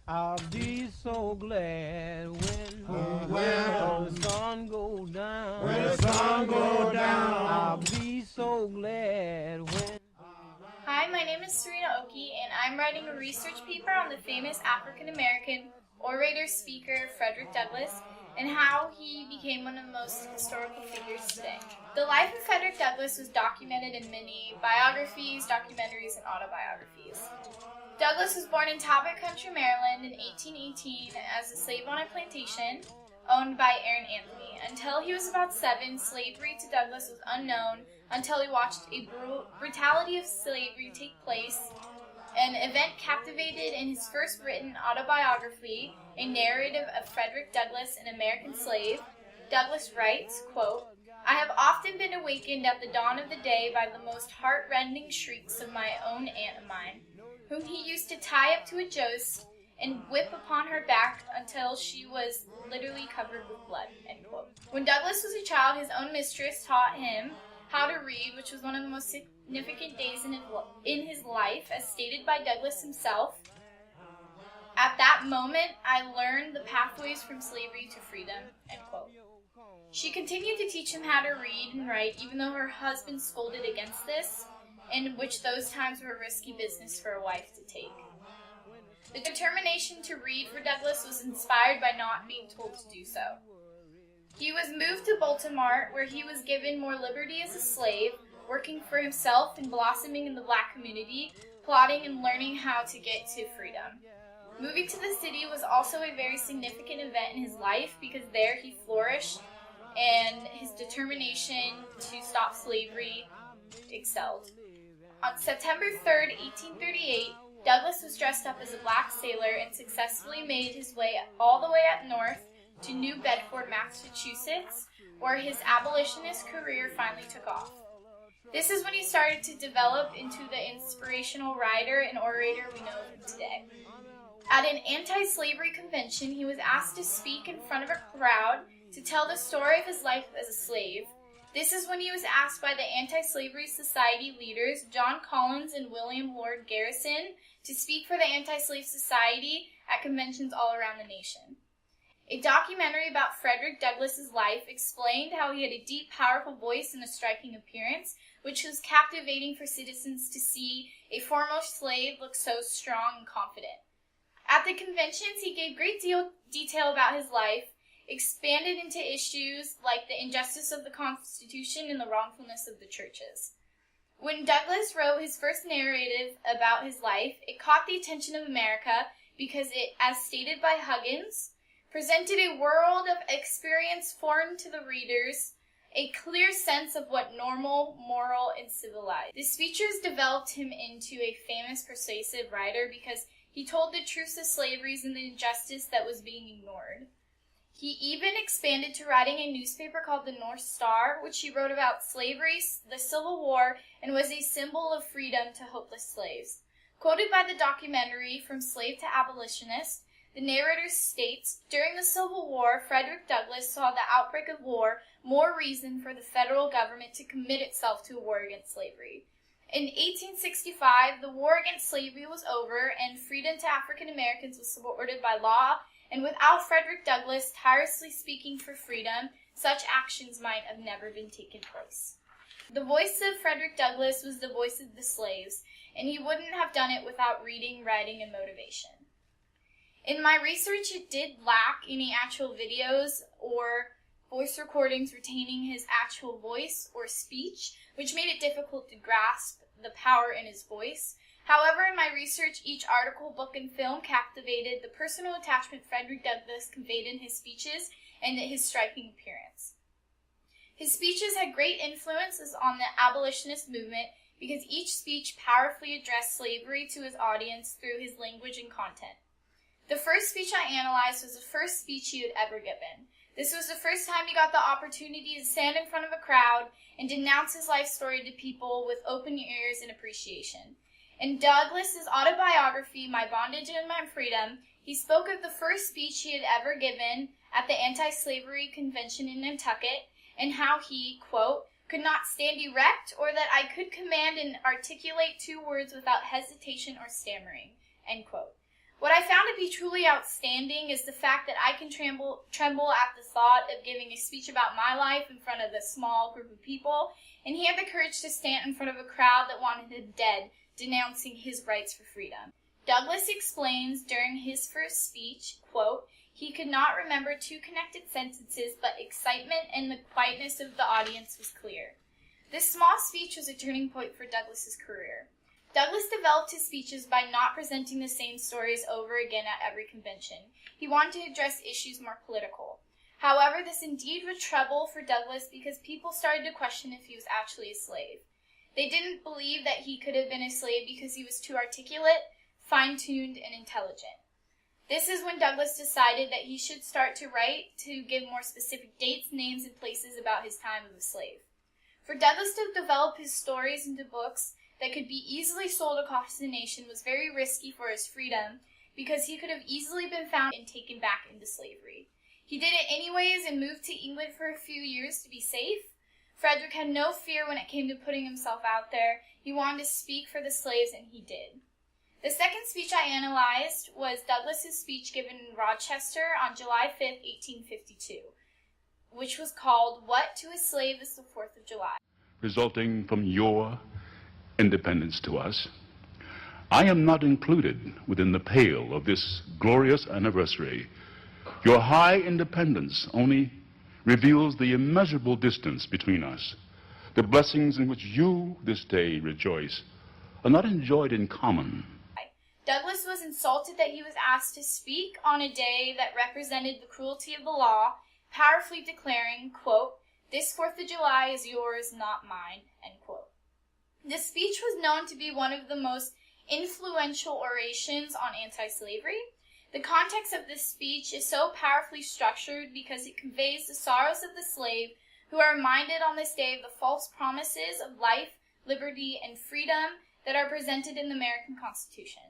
I'll be so glad when the sun goes down. When the sun goes down. I'll be so glad when. Hi, my name is Serena Oki, and I'm writing a research paper on the famous African-American orator-speaker Frederick Douglass and how he became one of the most historical figures today. The life of Frederick Douglass was documented in many biographies, documentaries, and autobiographies. Douglass was born in Talbot Country, Maryland in 1818 as a slave on a plantation owned by Aaron Anthony. Until he was about 7, slavery to Douglass was unknown until he watched a brutality of slavery take place, an event captivated in his first written autobiography, a narrative of Frederick Douglass, an American slave. Douglass writes, quote, "I have often been awakened at the dawn of the day by the most heart-rending shrieks of my own aunt of mine, whom he used to tie up to a joist and whip upon her back until she was literally covered with blood," end quote. When Douglass was a child, his own mistress taught him how to read, which was one of the most significant days in his life, as stated by Douglass himself. "At that moment, I learned the pathways from slavery to freedom," end quote. She continued to teach him how to read and write, even though her husband scolded against this, in which those times were a risky business for a wife to take. The determination to read for Douglass was inspired by not being told to do so. He was moved to Baltimore, where he was given more liberty as a slave, working for himself and blossoming in the black community, plotting and learning how to get to freedom. Moving to the city was also a very significant event in his life because there he flourished and his determination to stop slavery excelled. On September 3rd, 1838, Douglass was dressed up as a black sailor and successfully made his way all the way up north to New Bedford, Massachusetts, where his abolitionist career finally took off. This is when he started to develop into the inspirational writer and orator we know him today. At an anti-slavery convention, he was asked to speak in front of a crowd to tell the story of his life as a slave. This is when he was asked by the Anti-Slavery Society leaders, John Collins and William Lord Garrison, to speak for the Anti-Slave Society at conventions all around the nation. A documentary about Frederick Douglass's life explained how he had a deep, powerful voice and a striking appearance, which was captivating for citizens to see a former slave look so strong and confident. At the conventions, he gave great detail about his life, expanded into issues like the injustice of the Constitution and the wrongfulness of the churches. When Douglass wrote his first narrative about his life, it caught the attention of America because it, as stated by Huggins, presented a world of experience foreign to the readers, a clear sense of what normal, moral, and civilized. These features developed him into a famous, persuasive writer because he told the truths of slavery and the injustice that was being ignored. He even expanded to writing a newspaper called the North Star, which he wrote about slavery, the Civil War, and was a symbol of freedom to hopeless slaves. Quoted by the documentary From Slave to Abolitionist, the narrator states, "During the Civil War, Frederick Douglass saw the outbreak of war more reason for the federal government to commit itself to a war against slavery. In 1865, the war against slavery was over, and freedom to African Americans was supported by law, and without Frederick Douglass tirelessly speaking for freedom, such actions might have never been taken place." The voice of Frederick Douglass was the voice of the slaves, and he wouldn't have done it without reading, writing, and motivation. In my research, it did lack any actual videos or voice recordings retaining his actual voice or speech, which made it difficult to grasp the power in his voice. However, in my research, each article, book, and film captivated the personal attachment Frederick Douglass conveyed in his speeches and his striking appearance. His speeches had great influences on the abolitionist movement because each speech powerfully addressed slavery to his audience through his language and content. The first speech I analyzed was the first speech he had ever given. This was the first time he got the opportunity to stand in front of a crowd and denounce his life story to people with open ears and appreciation. In Douglass's autobiography, My Bondage and My Freedom, he spoke of the first speech he had ever given at the Anti-Slavery Convention in Nantucket and how he, quote, "could not stand erect or that I could command and articulate two words without hesitation or stammering," end quote. What I found to be truly outstanding is the fact that I can tremble at the thought of giving a speech about my life in front of a small group of people, and he had the courage to stand in front of a crowd that wanted him dead, denouncing his rights for freedom. Douglas explains during his first speech, quote, he could not remember two connected sentences, but excitement and the quietness of the audience was clear. This small speech was a turning point for Douglas's career. Douglas developed his speeches by not presenting the same stories over again at every convention. He wanted to address issues more political. However, this indeed was trouble for Douglas because people started to question if he was actually a slave. They didn't believe that he could have been a slave because he was too articulate, fine-tuned, and intelligent. This is when Douglas decided that he should start to write to give more specific dates, names, and places about his time as a slave. For Douglas to develop his stories into books that could be easily sold across the nation was very risky for his freedom because he could have easily been found and taken back into slavery. He did it anyways and moved to England for a few years to be safe. Frederick had no fear when it came to putting himself out there. He wanted to speak for the slaves, and he did. The second speech I analyzed was Douglas's speech given in Rochester on July 5th, 1852, which was called, What to a Slave is the 4th of July? Resulting from your independence to us, I am not included within the pale of this glorious anniversary. Your high independence only reveals the immeasurable distance between us. The blessings in which you this day rejoice are not enjoyed in common. Douglas was insulted that he was asked to speak on a day that represented the cruelty of the law, powerfully declaring, quote, this 4th of July is yours, not mine, end quote. The speech was known to be one of the most influential orations on anti-slavery. The context of this speech is so powerfully structured because it conveys the sorrows of the slave who are reminded on this day of the false promises of life, liberty, and freedom that are presented in the American Constitution.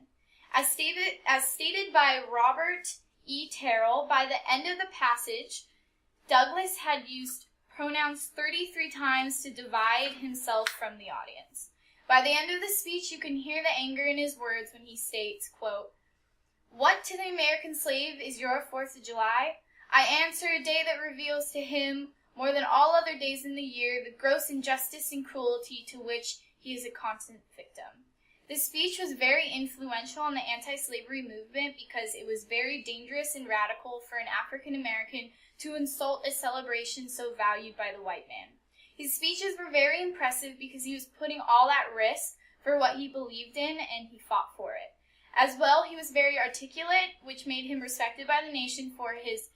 As stated by Robert E. Terrell, by the end of the passage, Douglas had used pronouns 33 times to divide himself from the audience. By the end of the speech, you can hear the anger in his words when he states, quote, what to the American slave is your 4th of July? I answer a day that reveals to him, more than all other days in the year, the gross injustice and cruelty to which he is a constant victim. This speech was very influential on the anti-slavery movement because it was very dangerous and radical for an African American to insult a celebration so valued by the white man. His speeches were very impressive because he was putting all at risk for what he believed in, and he fought for it. As well, he was very articulate, which made him respected by the nation for his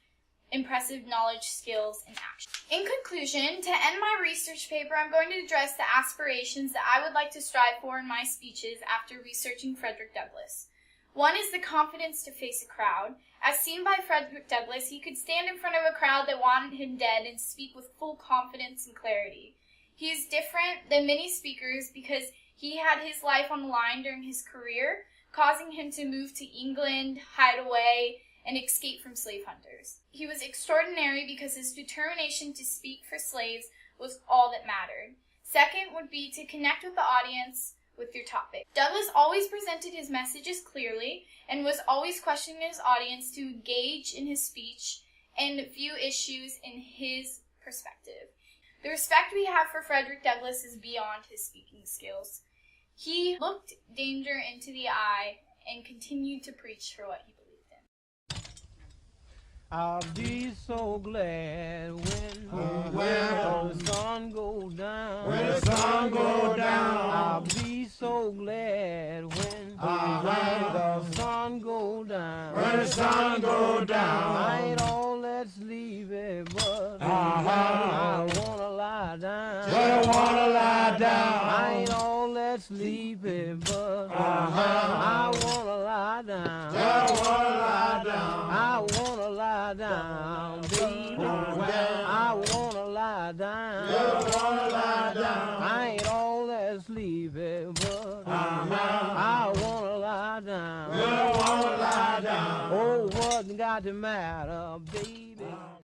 impressive knowledge, skills, and action. In conclusion, to end my research paper, I'm going to address the aspirations that I would like to strive for in my speeches after researching Frederick Douglass. One is the confidence to face a crowd. As seen by Frederick Douglass, he could stand in front of a crowd that wanted him dead and speak with full confidence and clarity. He is different than many speakers because he had his life on the line during his career, causing him to move to England, hide away, and escape from slave hunters. He was extraordinary because his determination to speak for slaves was all that mattered. Second would be to connect with the audience with your topic. Douglass always presented his messages clearly and was always questioning his audience to engage in his speech and view issues in his perspective. The respect we have for Frederick Douglass is beyond his speaking skills. He looked danger into the eye and continued to preach for what he believed in. I'll be so glad when the sun goes down. When the sun goes down. I'll be so glad when the sun goes down. When the sun goes down. I ain't all that sleepy, but I wanna lie down. I wanna lie down. I ain't all that sleepy, but I wanna lie down. I wanna lie down. I wanna lie down, baby. I wanna lie down. I wanna lie down. I ain't all that sleepy, but I wanna lie down. I wanna lie down. Oh, what's got the matter, baby?